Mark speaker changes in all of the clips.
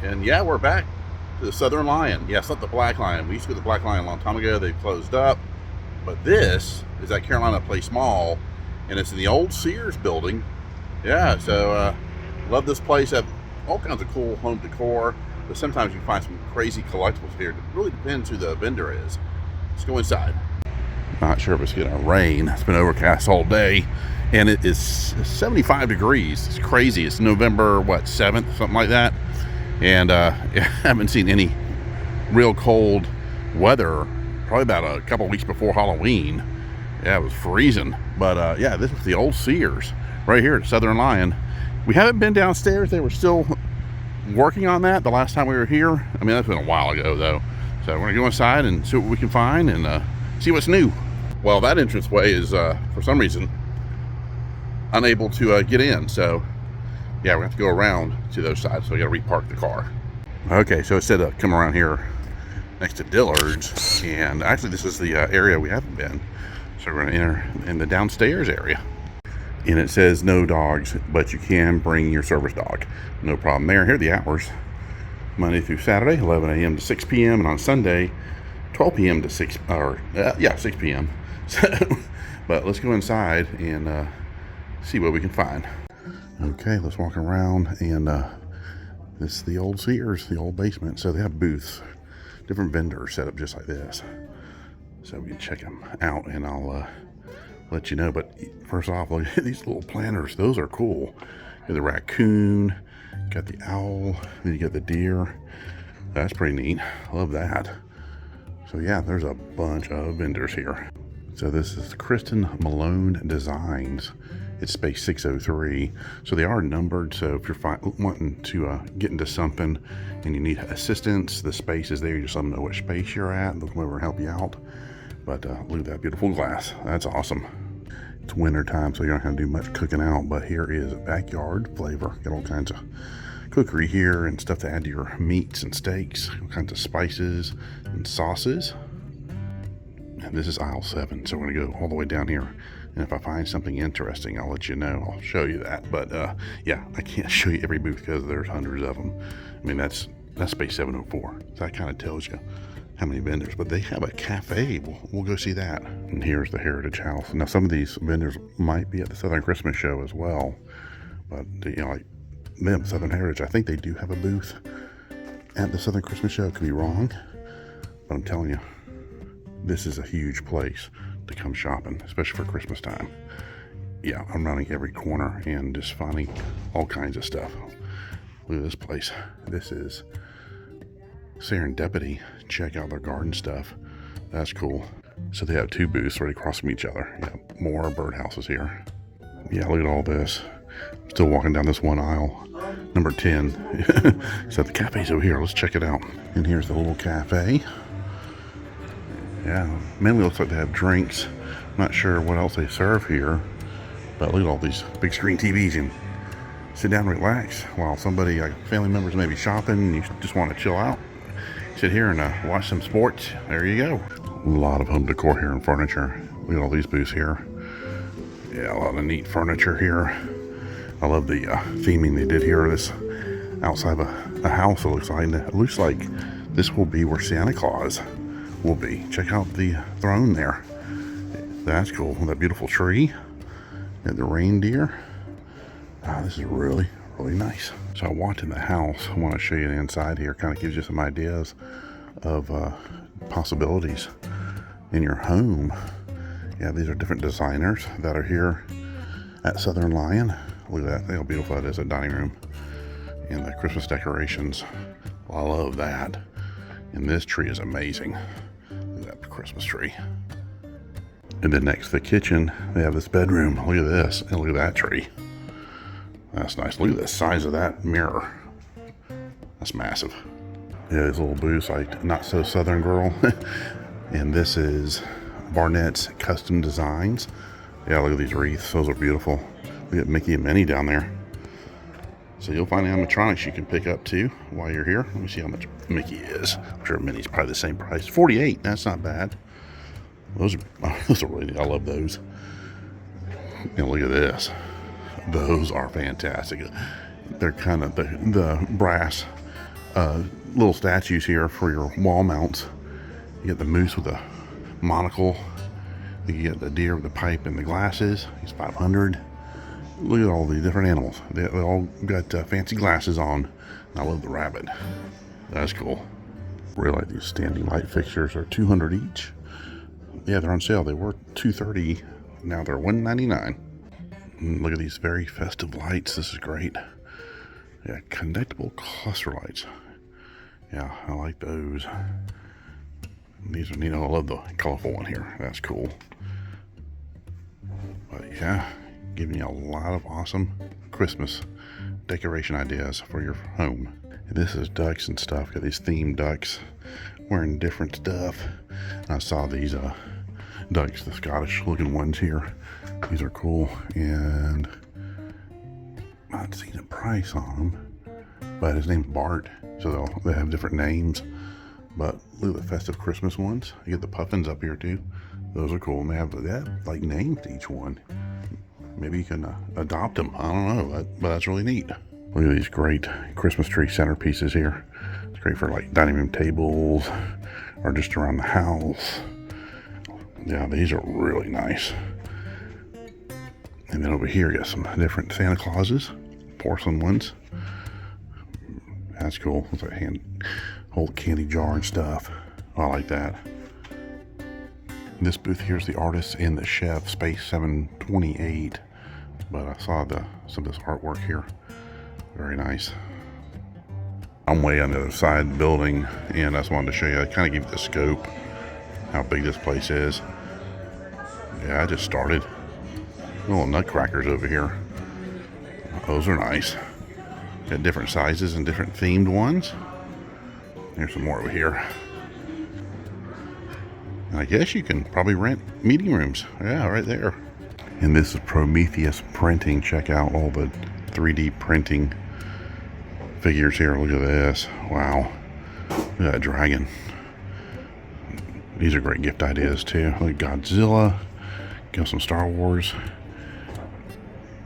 Speaker 1: And yeah, we're back to the Southern Lion. Yeah, it's not the Black Lion. We used to go to the Black Lion a long time ago. They closed up. But this is at Carolina Place Mall, and it's in the old Sears building. Yeah, so love this place. Have all kinds of cool home decor, but sometimes you find some crazy collectibles here. It really depends who the vendor is. Let's go inside. Not sure if it's gonna rain. It's been overcast all day, and it is 75 degrees. It's crazy. It's November, what, 7th, something like that. And I haven't seen any real cold weather probably about a couple weeks before Halloween. Yeah, it was freezing. But yeah, this was the old Sears right here at Southern Lion. We haven't been downstairs. They were still working on that the last time we were here. I mean, that's been a while ago though. So we're gonna go inside and see what we can find and see what's new. Well, that entranceway is for some reason unable to get in. So yeah, we're gonna have to go around to those sides. So we gotta repark the car. Okay, so instead of come around here next to Dillard's, and actually this is the area we haven't been. So we're gonna enter in the downstairs area. And it says no dogs, but you can bring your service dog. No problem there. Here are the hours. Monday through Saturday, 11 a.m. to 6 p.m. And on Sunday, 12 p.m. to 6 p.m. So, but let's go inside and see what we can find. Okay, let's walk around, and this is the old Sears, the old basement. So they have booths, different vendors set up just like this. So we can check them out, and I'll let you know. But first off, look at these little planters. Those are cool. You got the raccoon, got the owl, then you got the deer. That's pretty neat. Love that. So yeah, there's a bunch of vendors here. So this is Kristen Malone Designs. It's space 603. So they are numbered. So if you're wanting to get into something and you need assistance, the space is there. You just let them know what space you're at. They'll come over and help you out. But look at that beautiful glass. That's awesome. It's winter time, so you're not going to do much cooking out. But here is backyard flavor. Got all kinds of cookery here and stuff to add to your meats and steaks. All kinds of spices and sauces. And this is aisle 7, so we're going to go all the way down here. And if I find something interesting, I'll let you know. I'll show you that. But yeah, I can't show you every booth because there's hundreds of them. I mean, that's space 704. So that kind of tells you how many vendors. But they have a cafe. We'll go see that. And here's the Heritage House. Now, some of these vendors might be at the Southern Christmas Show as well. But, you know, like them, Southern Heritage, I think they do have a booth at the Southern Christmas Show. Could be wrong. But I'm telling you, this is a huge place to come shopping, especially for Christmas time. Yeah, I'm running every corner and just finding all kinds of stuff. Look at this place. This is Serendipity. Check out their garden stuff. That's cool. So they have 2 booths right across from each other. Yeah, more birdhouses here. Yeah, look at all this. I'm still walking down this one aisle, number 10. So the cafe's over here. Let's check it out. And here's the little cafe. Yeah, mainly looks like they have drinks. Not sure what else they serve here, but look at all these big screen TVs. And sit down and relax while somebody, like family members, may be shopping and you just want to chill out. Sit here and watch some sports. There you go. A lot of home decor here and furniture. Look at all these booths here. Yeah, a lot of neat furniture here. I love the theming they did here. This outside of a house, it looks like. It looks like this will be where Santa Claus will be. Check out the throne there. That's cool. That beautiful tree and the reindeer. This is really, really nice. So I walked in the house. I want to show you the inside here. Kind of gives you some ideas of possibilities in your home. Yeah, these are different designers that are here at Southern Lion. Look at that. Look how beautiful that is, a dining room. And the Christmas decorations. Well, I love that. And this tree is amazing. Look at that Christmas tree. And then next to the kitchen, they have this bedroom. Look at this, and look at that tree. That's nice. Look at the size of that mirror. That's massive. Yeah, these little booths, like Not So Southern Girl. And this is Barnett's Custom Designs. Yeah, look at these wreaths. Those are beautiful. Look at Mickey and Minnie down there. So you'll find animatronics you can pick up too while you're here. Let me see how much Mickey is. I'm sure Minnie's probably the same price. $48. That's not bad. Those are really, I love those. And look at this. Those are fantastic. They're kind of the brass little statues here for your wall mounts. You get the moose with a monocle. You get the deer with the pipe and the glasses. He's 500. Look at all the different animals. They all got fancy glasses on. And I love the rabbit. That's cool. Really like these standing light fixtures. They're 200 each. Yeah, they're on sale. They were $230. Now they're $199. Look at these very festive lights. This is great. Yeah, connectable cluster lights. Yeah, I like those. These are neat. I love the colorful one here. That's cool. But yeah, giving you a lot of awesome Christmas decoration ideas for your home. And this is ducks and stuff. Got these themed ducks wearing different stuff. And I saw these ducks, the Scottish looking ones here. These are cool, and I'm not seeing a price on them, but his name's Bart, so they have different names. But look at the festive Christmas ones. You get the puffins up here too. Those are cool, and they have like names to each one. Maybe you can adopt them. I don't know, but that's really neat. Look at these great Christmas tree centerpieces here. It's great for like dining room tables or just around the house. Yeah, these are really nice. And then over here, you got some different Santa Clauses, porcelain ones. That's cool. It's like hold candy jar and stuff. I like that. This booth here is the artist in the chef, Space 728. But I saw some of this artwork here. Very nice. I'm way on the other side of the building, and I just wanted to show you, I kind of give you the scope, how big this place is. Yeah, I just started. Little nutcrackers over here. Those are nice. Got different sizes and different themed ones. Here's some more over here. And I guess you can probably rent meeting rooms. Yeah, right there. And this is Prometheus Printing. Check out all the 3D printing figures here. Look at this. Wow. Look at that dragon. These are great gift ideas too. Look at Godzilla. Got some Star Wars.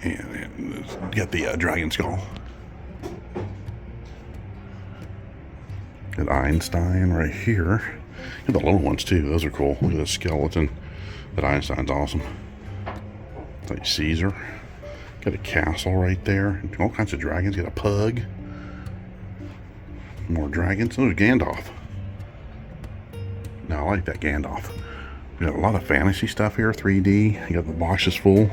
Speaker 1: And got the dragon skull. Got Einstein right here. Got the little ones too. Those are cool. Look at the skeleton. That Einstein's awesome. It's like Caesar. Got a castle right there. All kinds of dragons. Got a pug. More dragons. There's Gandalf. Now I like that Gandalf. We got a lot of fantasy stuff here. 3D. You got the boxes full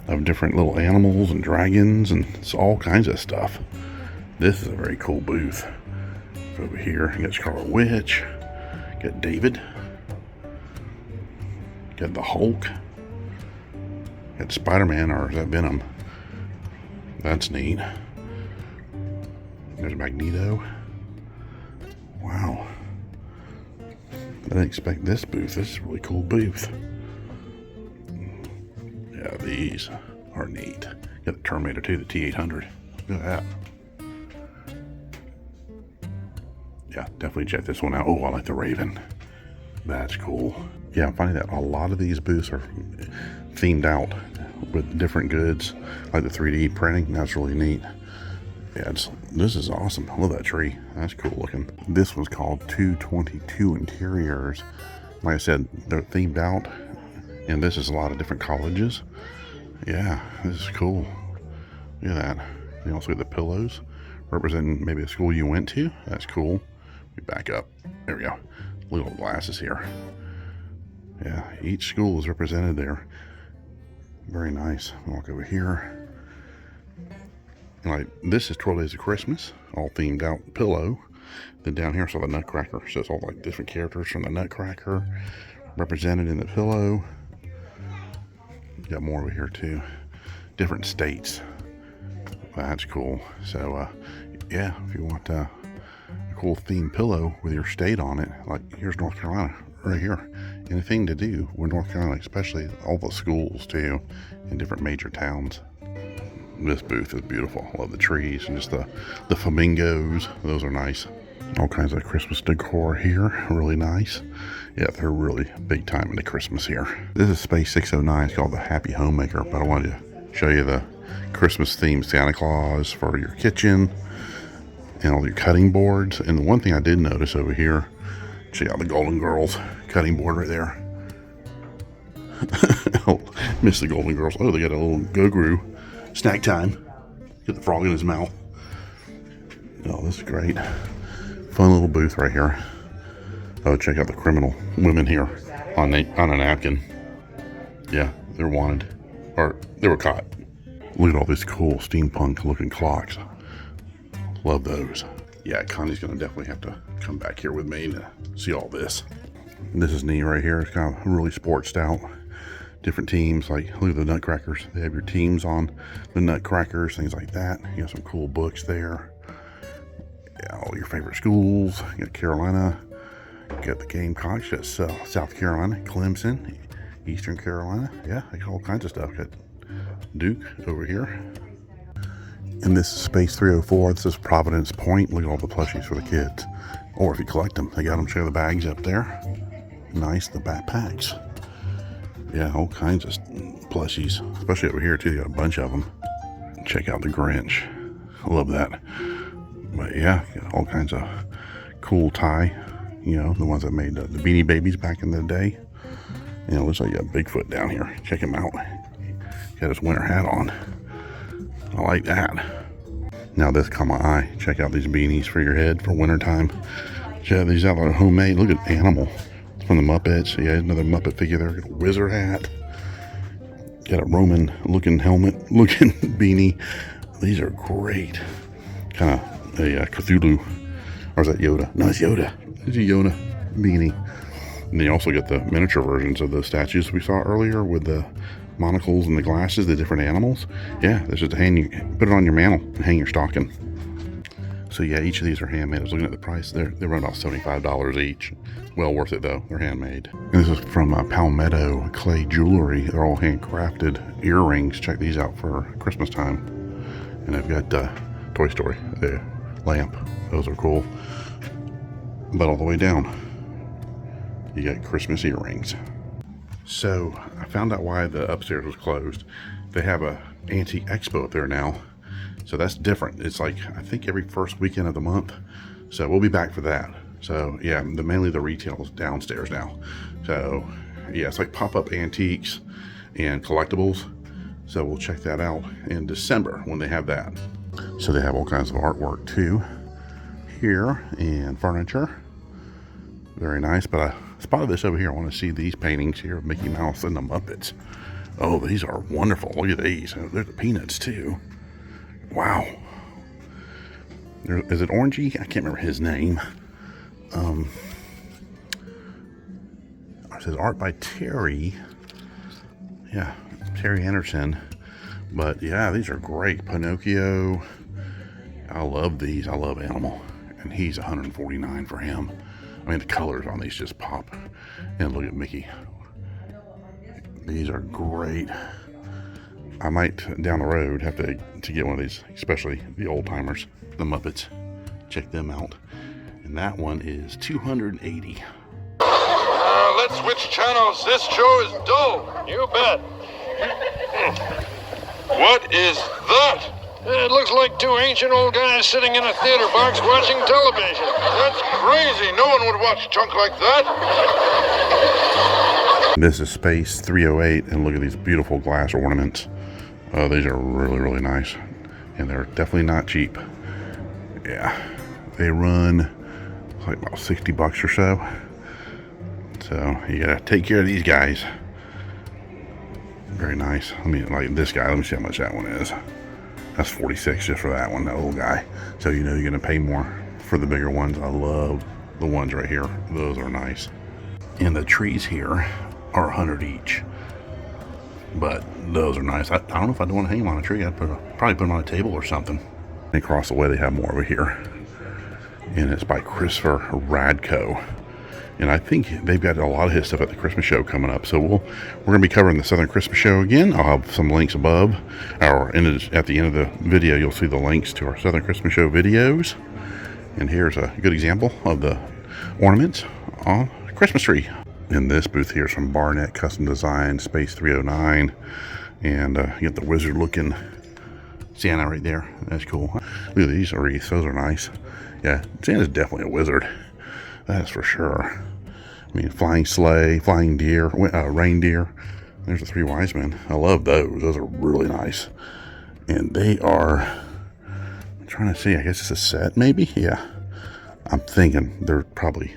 Speaker 1: of different little animals and dragons and it's all kinds of stuff. This is a very cool booth. Over here, you got Scarlet Witch, got David, got the Hulk, got Spider-Man, or is that Venom? That's neat. There's Magneto. Wow. I didn't expect this booth. This is a really cool booth. Yeah, these are neat. Got the Terminator too, the T-800. Look at that. Yeah, definitely check this one out. Oh, I like the Raven. That's cool. Yeah, I'm finding that a lot of these booths are themed out with different goods, like the 3D printing. That's really neat. Yeah, this is awesome. I love that tree. That's cool looking. This one's called 222 Interiors. Like I said, they're themed out, and this is a lot of different colleges. Yeah, this is cool. Look at that. You also get the pillows representing maybe the school you went to. That's cool. We back up. There we go. Little glasses here. Yeah, each school is represented there. Very nice. Walk over here. And like this is 12 Days of Christmas, all themed out pillow. Then down here, I saw the Nutcracker. So it's all like different characters from the Nutcracker represented in the pillow. Got more over here too. Different states. That's cool. So yeah, if you want a cool themed pillow with your state on it, like here's North Carolina right here. Anything to do with North Carolina, especially all the schools too in different major towns. This booth is beautiful. I love the trees and just the flamingos. Those are nice. All kinds of Christmas decor here. Really nice. Yeah, they're really big time into Christmas here. This is Space 609. It's called the Happy Homemaker, but I wanted to show you the Christmas themed Santa Claus for your kitchen. and all your cutting boards. And the one thing I did notice over here, check out the Golden Girls cutting board right there. Oh, miss the Golden Girls. Oh, they got a little Go-Guru snack time. Get the frog in his mouth. Oh, this is great. Fun little booth right here. Oh, check out the criminal women here on a napkin. Yeah, they're wanted. Or they were caught. Look at all these cool steampunk looking clocks. Love those. Yeah, Connie's gonna definitely have to come back here with me to see all this. This is neat right here. It's kind of really sportsed out. Different teams, like look at the Nutcrackers. They have your teams on the Nutcrackers, things like that. You got some cool books there. Yeah, all your favorite schools. You got Carolina. You got the Gamecocks. You got South Carolina, Clemson, Eastern Carolina. Yeah, all kinds of stuff. Got Duke over here. And this is Space 304. This is Providence Point. Look at all the plushies for the kids. Or if you collect them, they got them. Show the bags up there. Nice, the backpacks. Yeah, all kinds of plushies. Especially over here too. You got a bunch of them. Check out the Grinch. I love that. But yeah, got all kinds of cool tie. You know, the ones that made the Beanie Babies back in the day. You know, looks like you got Bigfoot down here. Check him out. Got his winter hat on. I like that. Now this caught my eye. Check out these beanies for your head for wintertime. Check these out. They're homemade. Look at Animal. It's from the Muppets. Yeah, another Muppet figure there. Got a wizard hat. Got a Roman looking helmet looking beanie. These are great. Kind of a Cthulhu. Or is that Yoda? No, it's Yoda. It's a Yoda beanie. And then you also get the miniature versions of the statues we saw earlier with the monocles and the glasses, the different animals. Yeah, this is to hang you, put it on your mantle and hang your stocking. So yeah, each of these are handmade. I was looking at the price. They run about $75 each. Well worth it though. They're handmade. And this is from Palmetto Clay Jewelry. They're all handcrafted earrings. Check these out for Christmas time. And they've got Toy Story, the lamp. Those are cool. But all the way down, you got Christmas earrings. So I found out why the upstairs was closed. They have a antique expo up there now. So that's different. It's like, I think every first weekend of the month. So we'll be back for that. So yeah, mainly the retail is downstairs now. So yeah, it's like pop-up antiques and collectibles. So we'll check that out in December when they have that. So they have all kinds of artwork too here and furniture. Very nice, but I spotted this over here. I want to see these paintings here of Mickey Mouse and the Muppets. Oh, these are wonderful. Look at these. There's the Peanuts too. Wow. Is it Orangey? I can't remember his name. It says art by Terry. Yeah, Terry Anderson. But yeah, these are great. Pinocchio. I love these. I love Animal. And he's $149 for him. I mean, the colors on these just pop. And look at Mickey. These are great. I might, down the road, have to get one of these, especially the old timers, the Muppets. Check them out. And that one is $280.
Speaker 2: Let's switch channels. This show is dull. You bet. What is that? It looks like two ancient old guys sitting in a theater box watching television. That's crazy. No one would watch junk like that.
Speaker 1: This is Space 308, and look at these beautiful glass ornaments. Oh, these are really, really nice. And they're definitely not cheap. Yeah, they run like about $60 or so. So you gotta take care of these guys. Very nice. Let me, like this guy, let me see how much that one is. That's $46 just for that one, that little guy. So you know you're gonna pay more for the bigger ones. I love the ones right here. Those are nice. And the trees here are $100 each. But those are nice. I don't know if I'd want to hang them on a tree. I'd probably put them on a table or something. And across the way they have more over here. And it's by Christopher Radko. And I think they've got a lot of his stuff at the Christmas show coming up. So we're going to be covering the Southern Christmas show again. I'll have some links above. Or at the end of the video, you'll see the links to our Southern Christmas show videos. And here's a good example of the ornaments on a Christmas tree. And this booth here is from Barnett Custom Design, Space 309. And you got the wizard looking Santa right there. That's cool. Look at these wreaths. Those are nice. Yeah, Santa's definitely a wizard. That's for sure. I mean, flying sleigh, flying deer, reindeer. There's the 3 wise men. I love those. Those are really nice. And they are, I'm trying to see, I guess it's a set maybe? Yeah. I'm thinking they're probably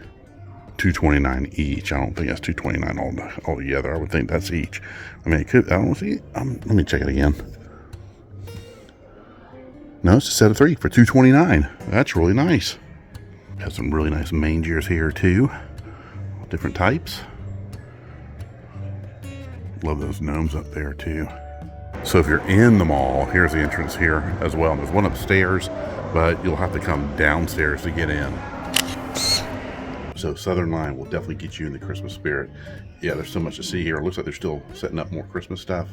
Speaker 1: $229 each. I don't think that's $229 altogether. I would think that's each. I mean, it could, I don't see, let me check it again. No, it's a set of 3 for $229. That's really nice. Got some really nice mangers here too. Different types. Love those gnomes up there too. So if you're in the mall, here's the entrance here as well. And there's one upstairs, but you'll have to come downstairs to get in. So Southern Line will definitely get you in the Christmas spirit. Yeah, there's so much to see here. It looks like they're still setting up more Christmas stuff.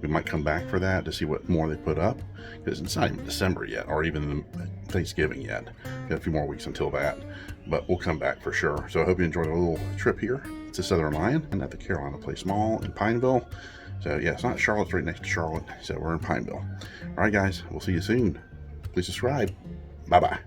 Speaker 1: We might come back for that to see what more they put up, because it's not even December yet, or even Thanksgiving yet. Got a few more weeks until that, but we'll come back for sure. So I hope you enjoyed a little trip here to Southern Lion and at the Carolina Place Mall in Pineville. So yeah, it's not Charlotte, it's right next to Charlotte. So we're in Pineville. All right, guys, we'll see you soon. Please subscribe. Bye-bye.